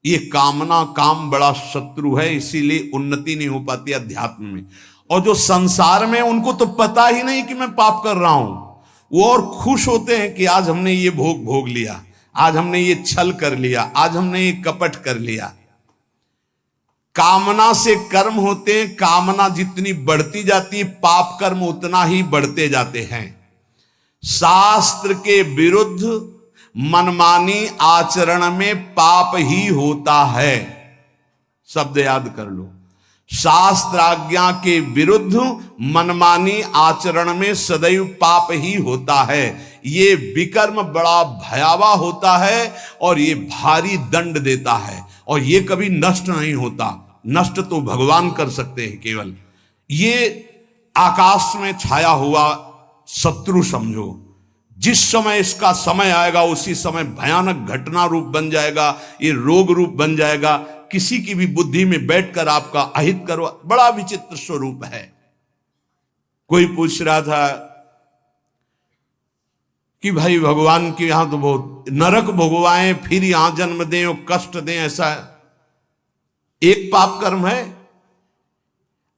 ये कामना, काम बड़ा शत्रु है, इसीलिए उन्नति नहीं हो पाती अध्यात्म में। और जो संसार में, उनको तो पता ही नहीं कि मैं पाप कर रहा हूं, वो और खुश होते हैं कि आज हमने ये भोग भोग लिया, आज हमने ये छल कर लिया, आज हमने ये कपट कर लिया। कामना से कर्म होते हैं, कामना जितनी बढ़ती जाती है पाप कर्म उतना ही बढ़ते जाते हैं। शास्त्र के विरुद्ध मनमानी आचरण में पाप ही होता है। शब्द याद कर लो, शास्त्र आज्ञा के विरुद्ध मनमानी आचरण में सदैव पाप ही होता है। ये विकर्म बड़ा भयावह होता है और ये भारी दंड देता है, और ये कभी नष्ट नहीं होता। नष्ट तो भगवान कर सकते हैं केवल। ये आकाश में छाया हुआ शत्रु समझो, जिस समय इसका समय आएगा उसी समय भयानक घटना रूप बन जाएगा, ये रोग रूप बन जाएगा, किसी की भी बुद्धि में बैठकर आपका अहित करो। बड़ा विचित्र स्वरूप है। कोई पूछ रहा था कि भाई भगवान के यहां तो बहुत नरक भोगवाएं, फिर यहां जन्म दें और कष्ट दें, ऐसा एक पाप कर्म है?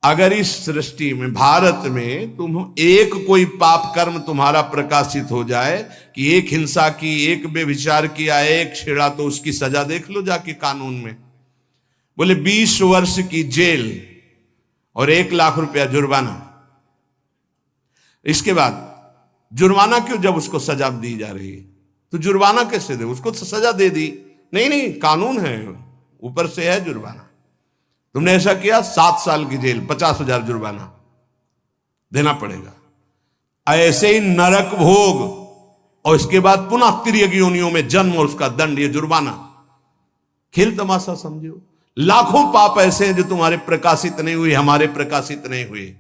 अगर इस सृष्टि में, भारत में तुम एक कोई पाप कर्म तुम्हारा प्रकाशित हो जाए कि एक हिंसा की, एक व्यभिचार किया, एक छेड़ा, तो उसकी सजा देख लो जाके कानून में। बोले 20 वर्ष की जेल और 1 लाख रुपया जुर्माना। इसके बाद जुर्माना क्यों, जब उसको सजा दी जा रही है तो जुर्माना कैसे दे? उसको तो सजा दे दी। नहीं नहीं, कानून है, ऊपर से है जुर्माना। तुमने ऐसा किया, 7 साल की जेल, 50,000 जुर्माना देना पड़ेगा। ऐसे ही नरक भोग और इसके बाद पुनः तिर्यक योनियों में जन्म और उसका दंड, ये जुर्माना। खेल तमाशा समझो। लाखों पाप ऐसे हैं जो तुम्हारे प्रकाशित नहीं हुए, हमारे प्रकाशित नहीं हुए।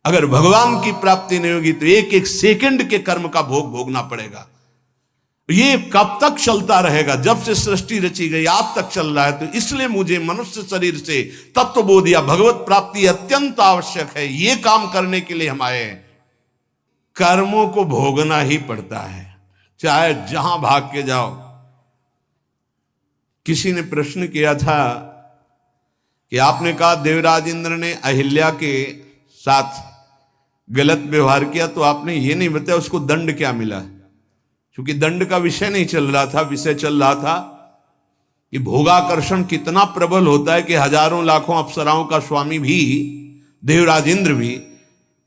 अगर भगवान की प्राप्ति नहीं होगी तो एक एक सेकंड के कर्म का भोग भोगना पड़ेगा। ये कब तक चलता रहेगा? जब से सृष्टि रची गई आज तक चल रहा है। तो इसलिए मुझे मनुष्य शरीर से तत्वबोध या भगवत प्राप्ति अत्यंत आवश्यक है। ये काम करने के लिए हम आए हैं। कर्मों को भोगना ही पड़ता है, चाहे जहां भाग के जाओ। किसी ने प्रश्न किया था कि आपने कहा देवराज इंद्र ने अहिल्या के साथ गलत व्यवहार किया, तो आपने ये नहीं बताया उसको दंड क्या मिला। क्योंकि दंड का विषय नहीं चल रहा था, विषय चल रहा था कि भोगाकर्षण कितना प्रबल होता है कि हजारों लाखों अप्सराओं का स्वामी भी, देवराज इंद्र भी,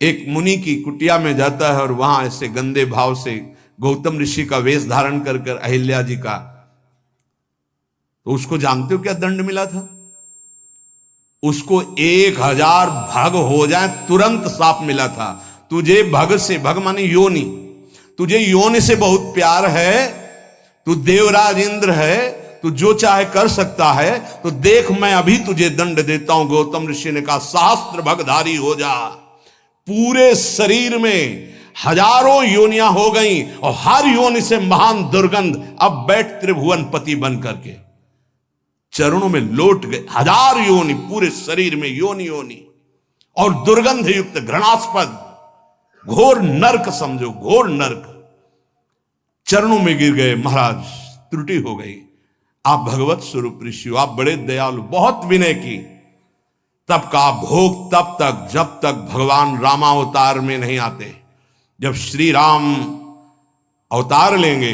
एक मुनि की कुटिया में जाता है और वहां ऐसे गंदे भाव से गौतम ऋषि का वेश धारण कर कर अहिल्या जी का, तो उसको जानते हो क्या दंड मिला था? उसको 1000 भग हो जाए तुरंत साप मिला था। तुझे भग से, भग माने योनि, तुझे योनि से बहुत प्यार है, तू देवराज इंद्र है, तू जो चाहे कर सकता है, तो देख मैं अभी तुझे दंड देता हूं। गौतम ऋषि ने कहा सहस्त्र भगधारी हो जा। पूरे शरीर में हजारों योनियां हो गई और हर योनि से महान दुर्गंध। अब बैठ त्रिभुवन पति बन करके चरणों में लौट गए। 1000 योनि पूरे शरीर में, योनि योनि, और दुर्गंध युक्त घृणास्पद घोर नरक समझो, घोर नरक। चरणों में गिर गए। महाराज त्रुटि हो गई, आप भगवत स्वरूप ऋषि हो, आप बड़े दयालु, बहुत विनय की। तब का भोग तब तक जब तक भगवान रामावतार में नहीं आते। जब श्री राम अवतार लेंगे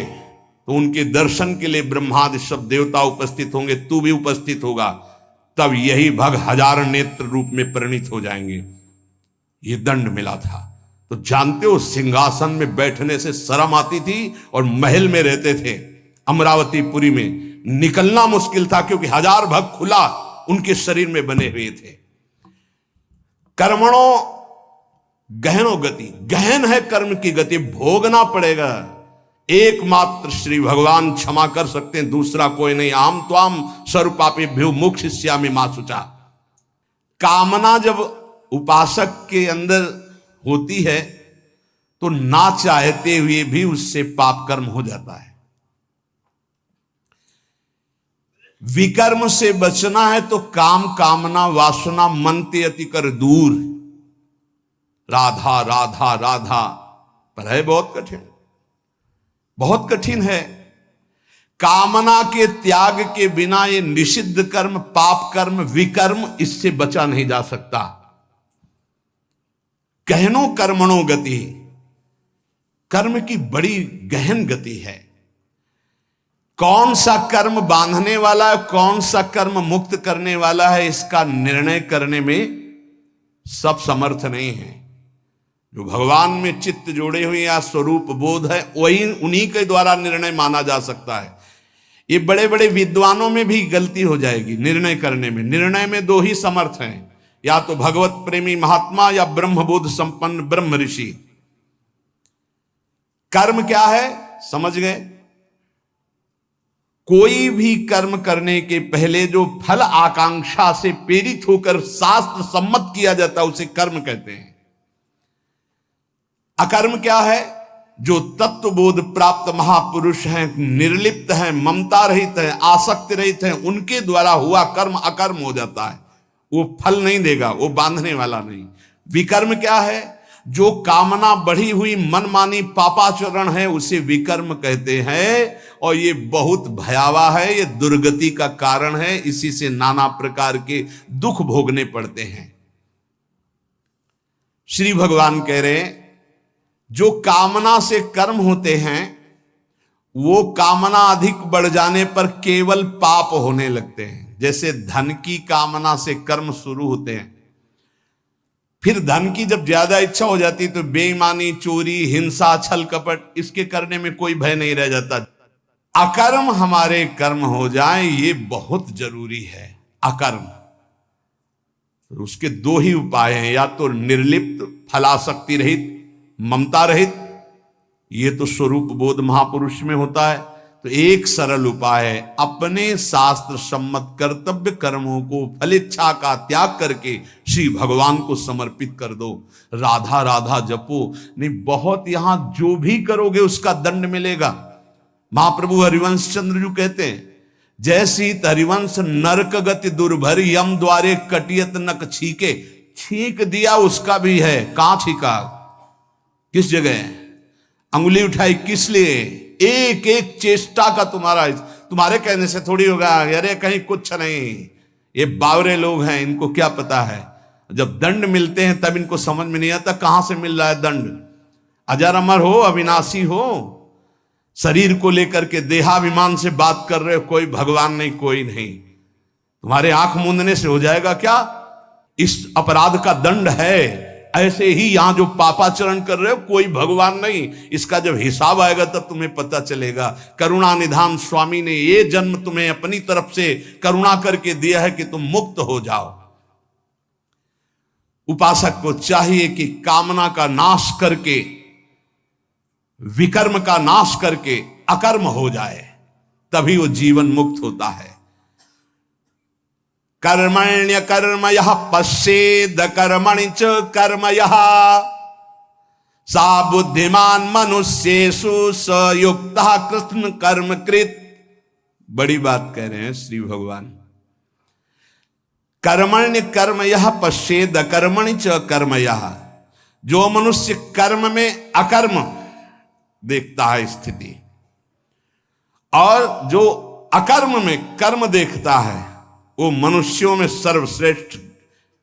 तो उनके दर्शन के लिए ब्रह्मादि सब देवता उपस्थित होंगे, तू भी उपस्थित होगा। तब यही भग 1000 नेत्र रूप में परिणित हो जाएंगे। ये दंड मिला था। तो जानते हो सिंहासन में बैठने से शर्म आती थी और महल में रहते थे अमरावतीपुरी में, निकलना मुश्किल था क्योंकि 1000 भग खुला उनके शरीर में बने हुए थे। कर्मणों गहनो गति, गहन है कर्म की गति, भोगना पड़ेगा। एकमात्र श्री भगवान क्षमा कर सकते हैं, दूसरा कोई नहीं। आम त्वाम स्वरूपापेभ्यो मोक्षयिष्यामि मा शुचा। कामना जब उपासक के अंदर होती है तो ना चाहते हुए भी उससे पाप कर्म हो जाता है। विकर्म से बचना है तो काम, कामना, वासना मन ते अति कर दूर। राधा राधा राधा, पर है बहुत कठिन, बहुत कठिन है। कामना के त्याग के बिना ये निषिद्ध कर्म, पाप कर्म, विकर्म, इससे बचा नहीं जा सकता। गहनो कर्मणो गति, कर्म की बड़ी गहन गति है। कौन सा कर्म बांधने वाला है, कौन सा कर्म मुक्त करने वाला है, इसका निर्णय करने में सब समर्थ नहीं है। जो भगवान में चित्त जोड़े हुए या स्वरूप बोध है, वही उन्हीं के द्वारा निर्णय माना जा सकता है। ये बड़े बड़े विद्वानों में भी गलती हो जाएगी निर्णय करने में। निर्णय में दो ही समर्थ हैं, या तो भगवत प्रेमी महात्मा या ब्रह्मबोध संपन्न ब्रह्म ऋषि। कर्म क्या है समझ गए? कोई भी कर्म करने के पहले जो फल आकांक्षा से प्रेरित होकर शास्त्र सम्मत किया जाता है उसे कर्म कहते हैं। अकर्म क्या है? जो तत्वबोध प्राप्त महापुरुष हैं, निर्लिप्त हैं, ममता रहित हैं, आसक्ति रहित हैं, उनके द्वारा हुआ कर्म अकर्म हो जाता है। वो फल नहीं देगा, वो बांधने वाला नहीं। विकर्म क्या है? जो कामना बढ़ी हुई मनमानी पापाचरण है उसे विकर्म कहते हैं, और ये बहुत भयावह है, ये दुर्गति का कारण है। इसी से नाना प्रकार के दुख भोगने पड़ते हैं। श्री भगवान कह रहे हैं जो कामना से कर्म होते हैं वो कामना अधिक बढ़ जाने पर केवल पाप होने लगते हैं। जैसे धन की कामना से कर्म शुरू होते हैं, फिर धन की जब ज्यादा इच्छा हो जाती है तो बेईमानी, चोरी, हिंसा, छल कपट, इसके करने में कोई भय नहीं रह जाता। अकर्म हमारे कर्म हो जाए ये बहुत जरूरी है। अकर्म, उसके दो ही उपाय हैं, या तो निर्लिप्त, फलासक्ति रहित, ममता रहित, ये तो स्वरूप बोध महापुरुष में होता है। तो एक सरल उपाय है, अपने शास्त्र सम्मत कर्तव्य कर्मों को फलेच्छा का त्याग करके श्री भगवान को समर्पित कर दो। राधा राधा जपो, नहीं बहुत यहां जो भी करोगे उसका दंड मिलेगा। महाप्रभु हरिवंश चंद्र जी कहते हैं, जैसी हरिवंश नरक गति दुर्भर, यम द्वारे कटियत नक छीके। छींक दिया उसका भी है, कहां छीका, किस जगह अंगुली उठाई, किस लिए? एक एक चेष्टा का तुम्हारे कहने से थोड़ी होगा। अरे कहीं कुछ नहीं, ये बावरे लोग हैं, इनको क्या पता है। जब दंड मिलते हैं तब इनको समझ में नहीं आता कहां से मिल रहा है दंड। अजर अमर हो, अविनाशी हो, शरीर को लेकर के देहाभिमान से बात कर रहे हो, कोई भगवान नहीं, कोई नहीं। तुम्हारे आंख मूंदने से हो जाएगा क्या? इस अपराध का दंड है। ऐसे ही यहां जो पापाचरण कर रहे हो, कोई भगवान नहीं। इसका जब हिसाब आएगा तब तुम्हें पता चलेगा। करुणा निधान स्वामी ने ये जन्म तुम्हें अपनी तरफ से करुणा करके दिया है कि तुम मुक्त हो जाओ। उपासक को चाहिए कि कामना का नाश करके, विकर्म का नाश करके अकर्म हो जाए, तभी वो जीवन मुक्त होता है। कर्मण्य कर्म यह पश्येद कर्मणि च कर्म यह, सा बुद्धिमान मनुष्येषु स युक्तः कृष्ण कर्म कृत। बड़ी बात कह रहे हैं श्री भगवान। कर्मण्य कर्म यह पश्येद कर्मणि च कर्म यह, जो मनुष्य कर्म में अकर्म देखता है स्थिति, और जो अकर्म में कर्म देखता है, वो मनुष्यों में सर्वश्रेष्ठ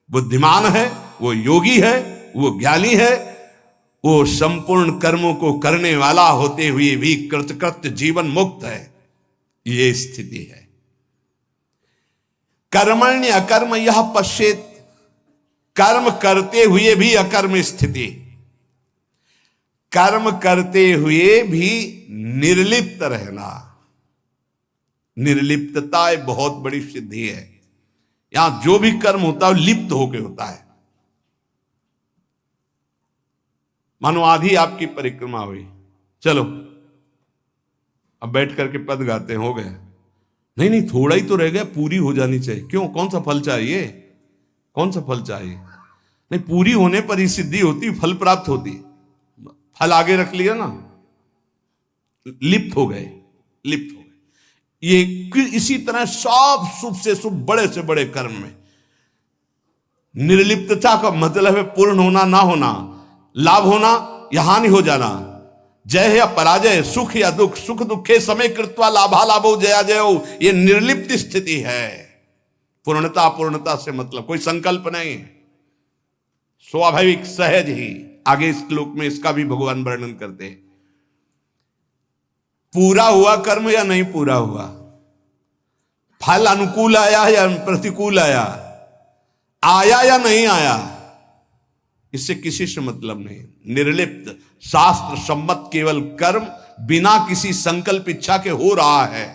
बुद्धिमान है, वो योगी है, वो ज्ञानी है, वो संपूर्ण कर्मों को करने वाला होते हुए भी कृतकृत्य जीवन मुक्त है। ये स्थिति है। कर्मण्य अकर्म यह पश्येत, कर्म करते हुए भी अकर्म स्थिति, कर्म करते हुए भी निर्लिप्त रहना। निर्लिप्तता एक बहुत बड़ी सिद्धि है। यहां जो भी कर्म होता है लिप्त होकर होता है। मानो आधी आपकी परिक्रमा हुई, चलो अब बैठ करके पद गाते हैं, हो गए। नहीं नहीं, थोड़ा ही तो रह गया, पूरी हो जानी चाहिए। क्यों, कौन सा फल चाहिए, कौन सा फल चाहिए? नहीं, पूरी होने पर ही सिद्धि होती, फल प्राप्त होती। फल आगे रख लिया ना, लिप्त हो गए, लिप्त हो गए। ये इसी तरह सब शुभ से शुभ, बड़े से बड़े कर्म में निर्लिप्तता का मतलब है पूर्ण होना, ना होना, लाभ होना या हानि हो जाना। जय या पराजय, सुख या दुख, सुख दुखे समय कृत्वा लाभा लाभो जया जयो, ये निर्लिप्त स्थिति है। पूर्णता अपूर्णता से मतलब कोई संकल्प नहीं, स्वाभाविक सहज ही। आगे इस श्लोक में इसका भी भगवान वर्णन करते हैं। पूरा हुआ कर्म या नहीं पूरा हुआ, फल अनुकूल आया या प्रतिकूल आया, आया या नहीं आया, इससे किसी से मतलब नहीं। निर्लिप्त शास्त्र सम्मत केवल कर्म बिना किसी संकल्प इच्छा के हो रहा है।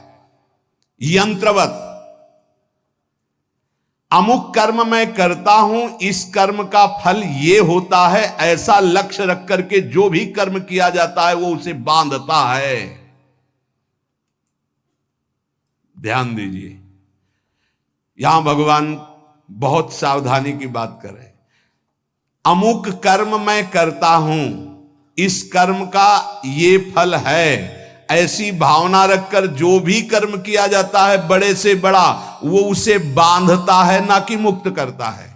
यंत्रवत अमुक कर्म मैं करता हूं, इस कर्म का फल ये होता है, ऐसा लक्ष्य रख करके जो भी कर्म किया जाता है वो उसे बांधता है। ध्यान दीजिए, यहां भगवान बहुत सावधानी की बात कर रहे हैं। अमुक कर्म मैं करता हूं, इस कर्म का ये फल है, ऐसी भावना रखकर जो भी कर्म किया जाता है बड़े से बड़ा, वो उसे बांधता है ना कि मुक्त करता है।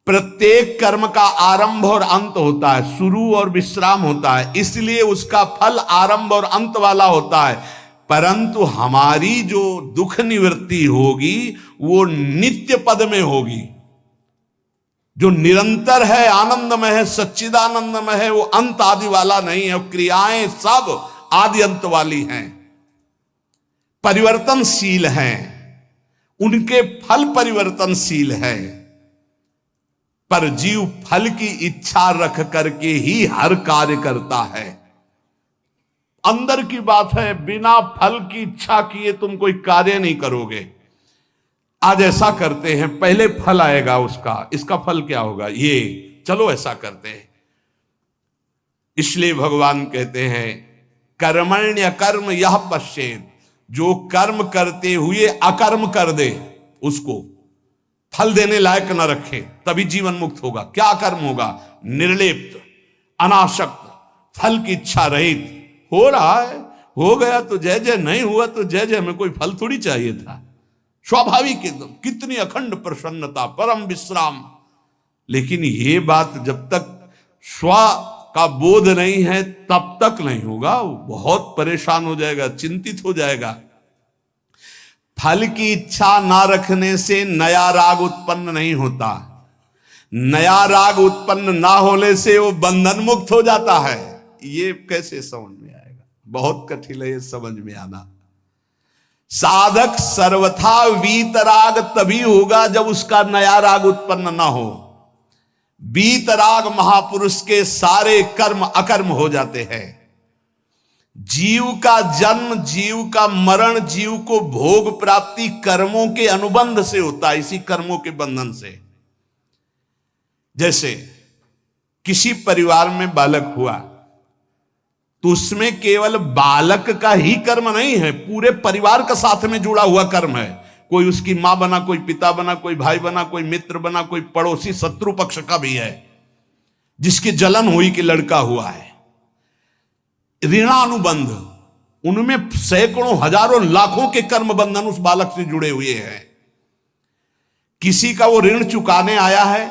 प्रत्येक कर्म का आरंभ और अंत होता है, शुरू और विश्राम होता है, इसलिए उसका फल आरंभ और अंत वाला होता है। परंतु हमारी जो दुख निवृत्ति होगी वो नित्य पद में होगी, जो निरंतर है, आनंदमय है, सच्चिदानंदमय है, वो अंत आदि वाला नहीं है। क्रियाएं सब आदि अंत वाली हैं, परिवर्तनशील हैं, उनके फल परिवर्तनशील है। पर जीव फल की इच्छा रख करके ही हर कार्य करता है। अंदर की बात है, बिना फल की इच्छा किए तुम कोई कार्य नहीं करोगे। आज ऐसा करते हैं, पहले फल आएगा उसका, इसका फल क्या होगा, ये चलो ऐसा करते हैं। इसलिए भगवान कहते हैं कर्मण्य कर्म यह पश्चेत, जो कर्म करते हुए अकर्म कर दे, उसको फल देने लायक न रखे, तभी जीवन मुक्त होगा। क्या कर्म होगा, निर्लिप्त, अनासक्त, फल की इच्छा रहित। हो रहा है, हो गया तो जय जय, नहीं हुआ तो जय जय, में कोई फल थोड़ी चाहिए था, स्वाभाविक एकदम। कितनी अखंड प्रसन्नता, परम विश्राम। लेकिन ये बात जब तक स्व का बोध नहीं है तब तक नहीं होगा, बहुत परेशान हो जाएगा, चिंतित हो जाएगा। फल की इच्छा ना रखने से नया राग उत्पन्न नहीं होता, नया राग उत्पन्न ना होने से वो बंधन मुक्त हो जाता है। ये कैसे समझ में आएगा, बहुत कठिन है ये समझ में आना। साधक सर्वथा वीतराग तभी होगा जब उसका नया राग उत्पन्न ना हो। वीतराग महापुरुष के सारे कर्म अकर्म हो जाते हैं। जीव का जन्म, जीव का मरण, जीव को भोग प्राप्ति कर्मों के अनुबंध से होता है, इसी कर्मों के बंधन से। जैसे किसी परिवार में बालक हुआ तो उसमें केवल बालक का ही कर्म नहीं है, पूरे परिवार का साथ में जुड़ा हुआ कर्म है। कोई उसकी मां बना, कोई पिता बना, कोई भाई बना, कोई मित्र बना, कोई पड़ोसी शत्रु पक्ष का भी है जिसकी जलन हुई कि लड़का हुआ है। ऋणानुबंध, उनमें सैकड़ों हजारों लाखों के कर्म बंधन उस बालक से जुड़े हुए हैं। किसी का वो ऋण चुकाने आया है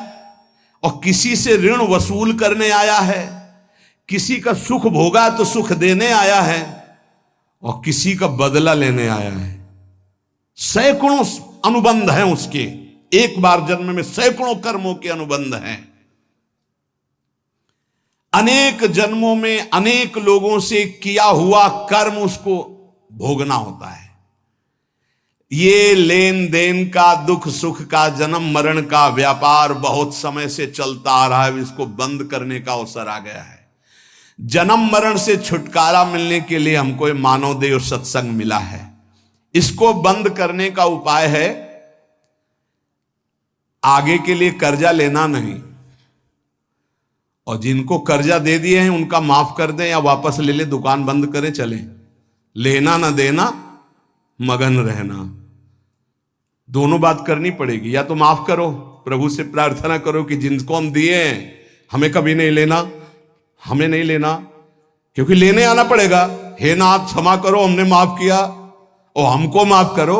और किसी से ऋण वसूल करने आया है, किसी का सुख भोगा तो सुख देने आया है और किसी का बदला लेने आया है। सैकड़ों अनुबंध हैं उसके, एक बार जन्म में सैकड़ों कर्मों के अनुबंध हैं। अनेक जन्मों में अनेक लोगों से किया हुआ कर्म उसको भोगना होता है। ये लेन देन का, दुख सुख का, जन्म मरण का व्यापार बहुत समय से चलता आ रहा है, इसको बंद करने का अवसर आ गया है। जन्म मरण से छुटकारा मिलने के लिए हमको ये मानव देव सत्संग मिला है। इसको बंद करने का उपाय है आगे के लिए कर्जा लेना नहीं, और जिनको कर्जा दे दिए हैं उनका माफ कर दें या वापस ले ले, दुकान बंद करें, चले। लेना ना देना, मगन रहना, दोनों बात करनी पड़ेगी। या तो माफ करो, प्रभु से प्रार्थना करो कि जिनको हम दिए हैं हमें कभी नहीं लेना, हमें नहीं लेना, क्योंकि लेने आना पड़ेगा। हे नाथ क्षमा करो, हमने माफ किया और हमको माफ करो।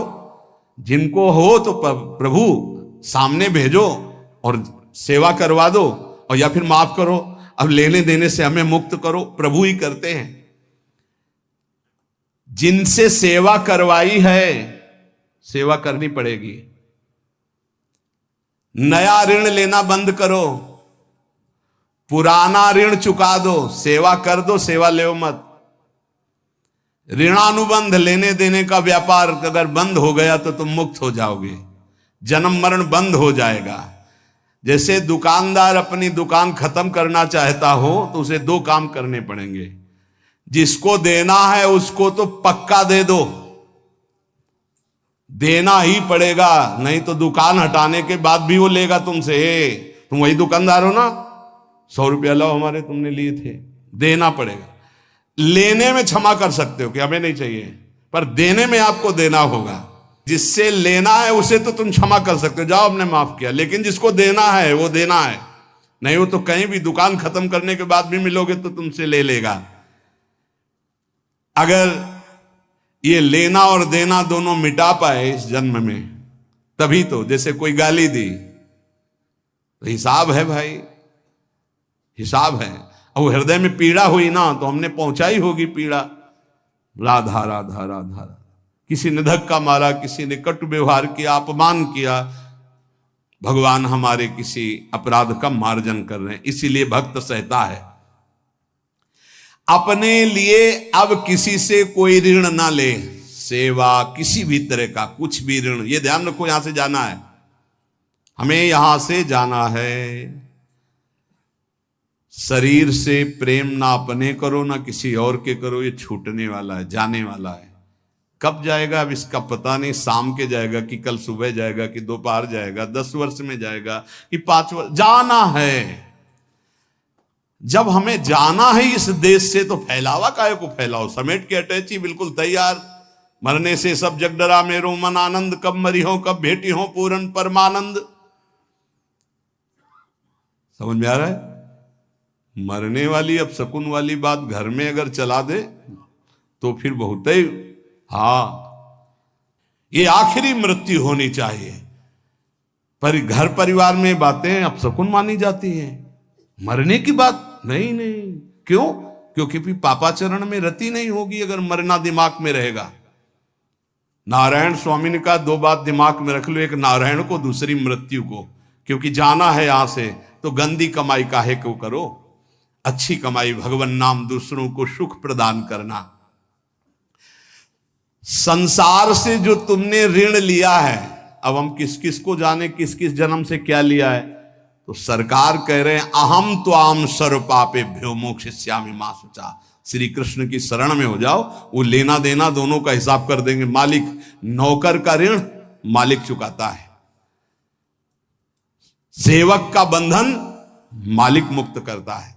जिनको हो तो प्रभु सामने भेजो और सेवा करवा दो, और या फिर माफ करो। अब लेने देने से हमें मुक्त करो, प्रभु ही करते हैं। जिनसे सेवा करवाई है सेवा करनी पड़ेगी। नया ऋण लेना बंद करो, पुराना ऋण चुका दो, सेवा कर दो, सेवा ले मत। ऋणानुबंध लेने देने का व्यापार अगर बंद हो गया तो तुम मुक्त हो जाओगे, जन्म मरण बंद हो जाएगा। जैसे दुकानदार अपनी दुकान खत्म करना चाहता हो तो उसे दो काम करने पड़ेंगे। जिसको देना है उसको तो पक्का दे दो, देना ही पड़ेगा, नहीं तो दुकान हटाने के बाद भी वो लेगा तुमसे। तुम वही दुकानदार हो ना, 100 रुपया लाओ हमारे, तुमने लिए थे, देना पड़ेगा। लेने में क्षमा कर सकते हो कि हमें नहीं चाहिए, पर देने में आपको देना होगा। जिससे लेना है उसे तो तुम क्षमा कर सकते हो, जाओ हमने माफ किया, लेकिन जिसको देना है वो देना है। नहीं वो तो कहीं भी दुकान खत्म करने के बाद भी मिलोगे तो तुमसे ले लेगा। अगर ये लेना और देना दोनों मिटा पाए इस जन्म में, तभी तो। जैसे कोई गाली दी तो हिसाब है भाई, हिसाब है। अब हृदय में पीड़ा हुई ना तो हमने पहुंचाई होगी पीड़ा। राधा राधा राधा, किसी ने धक्का मारा, किसी ने कटु व्यवहार किया, अपमान किया, भगवान हमारे किसी अपराध का मार्जन कर रहे हैं, इसीलिए भक्त सहता है। अपने लिए अब किसी से कोई ऋण ना ले, सेवा किसी भी तरह का कुछ भी ऋण, ये ध्यान रखो। यहां से जाना है, हमें यहां से जाना है। शरीर से प्रेम ना अपने करो ना किसी और के करो, ये छूटने वाला है, जाने वाला है। कब जाएगा अब इसका पता नहीं, शाम के जाएगा कि कल सुबह जाएगा कि दोपहर जाएगा, 10 वर्ष में जाएगा कि 5 वर्ष, जाना है। जब हमें जाना है इस देश से तो फैलावा काहे को फैलाओ, समेट के अटैची बिल्कुल तैयार। मरने से सब जग डरा मेरो मन आनंद, कब मरी हो कब भेटी हो पूरन परमानंद। समझ में आ रहा है? मरने वाली अब शकुन वाली बात घर में अगर चला दे तो फिर बहुत ही, ये आखिरी मृत्यु होनी चाहिए। पर घर परिवार में बातें अब शकुन मानी जाती हैं, मरने की बात नहीं। नहीं क्यों? क्योंकि फिर पापाचरण में रति नहीं होगी अगर मरना दिमाग में रहेगा। नारायण स्वामी ने कहा 2 बात दिमाग में रख लो, एक नारायण को, दूसरी मृत्यु को। क्योंकि जाना है यहां से तो गंदी कमाई काहे को करो, अच्छी कमाई भगवान नाम, दूसरों को सुख प्रदान करना। संसार से जो तुमने ऋण लिया है, अब हम किस किस को जाने किस किस जन्म से क्या लिया है। तो सरकार कह रहे हैं अहम त्वाम सर्व पापेभ्यो मोक्षयिष्यामि मा शुचा। श्री कृष्ण की शरण में हो जाओ, वो लेना देना दोनों का हिसाब कर देंगे। मालिक, नौकर का ऋण मालिक चुकाता है, सेवक का बंधन मालिक मुक्त करता है।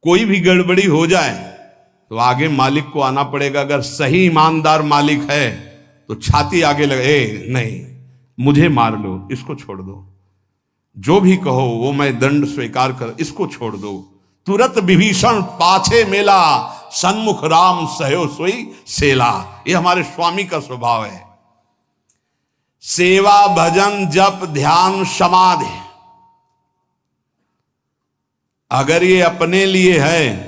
कोई भी गड़बड़ी हो जाए तो आगे मालिक को आना पड़ेगा। अगर सही ईमानदार मालिक है तो छाती आगे लगे, नहीं मुझे मार लो, इसको छोड़ दो, जो भी कहो वो मैं दंड स्वीकार कर, इसको छोड़ दो। तुरंत विभीषण पाछे मेला, सन्मुख राम सहयो सोई सेला। ये हमारे स्वामी का स्वभाव है। सेवा भजन जप ध्यान समाधि, अगर ये अपने लिए है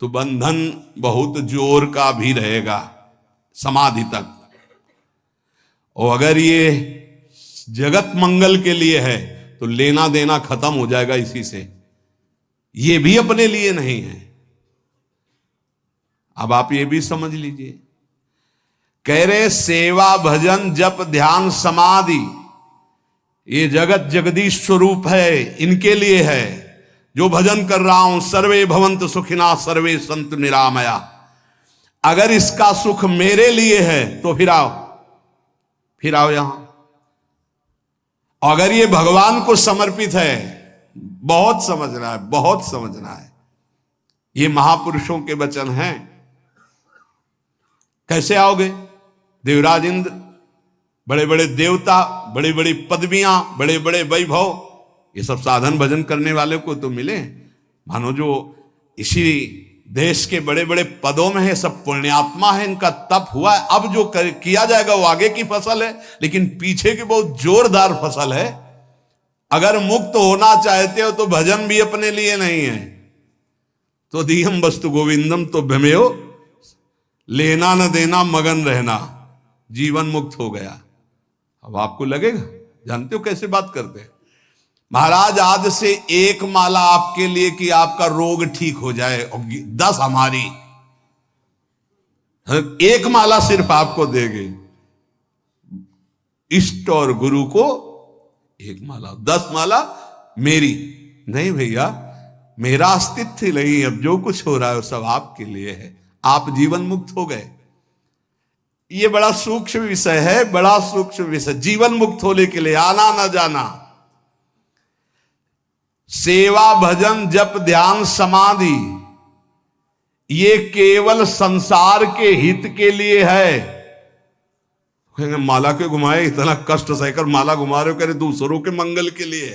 तो बंधन बहुत जोर का भी रहेगा समाधि तक, और अगर ये जगत मंगल के लिए है तो लेना देना खत्म हो जाएगा इसी से। ये भी अपने लिए नहीं है। अब आप ये भी समझ लीजिए, कह रहे सेवा भजन जप ध्यान समाधि ये जगत जगदीश स्वरूप है, इनके लिए है। जो भजन कर रहा हूं, सर्वे भवंत सुखिना सर्वे संत निरामया, अगर इसका सुख मेरे लिए है तो फिर आओ यहां। अगर ये भगवान को समर्पित है, बहुत समझना है, बहुत समझना है। ये महापुरुषों के वचन हैं। कैसे आओगे? देवराज इंद्र, बड़े बड़े देवता, बड़ी बड़ी पदवियां, बड़े बड़े वैभव, ये सब साधन भजन करने वाले को तो मिले। मानो जो इसी देश के बड़े बड़े पदों में है, सब पुण्यात्मा है, इनका तप हुआ है। अब जो किया जाएगा वो आगे की फसल है, लेकिन पीछे की बहुत जोरदार फसल है। अगर मुक्त होना चाहते हो तो भजन भी अपने लिए नहीं है। तो दियम वस्तु गोविंदम तो भ्रमेयो, लेना न देना मगन रहना, जीवन मुक्त हो गया। अब आपको लगेगा, जानते हो कैसे बात करते हैं महाराज, आज से एक माला आपके लिए कि आपका रोग ठीक हो जाए, और 10 हमारी, एक माला सिर्फ आपको देंगे। इष्ट और गुरु को एक माला, 10 माला मेरी नहीं भैया, मेरा अस्तित्व नहीं, अब जो कुछ हो रहा है वो सब आपके लिए है। आप जीवन मुक्त हो गए। ये बड़ा सूक्ष्म विषय है, बड़ा सूक्ष्म विषय। जीवन मुक्त होने के लिए आना ना जाना, सेवा भजन जप ध्यान समाधि, ये केवल संसार के हित के लिए है। कहेंगे माला के घुमाए, इतना कष्ट सहकर माला घुमा रहे हो, कह रहे दूसरों के मंगल के लिए है।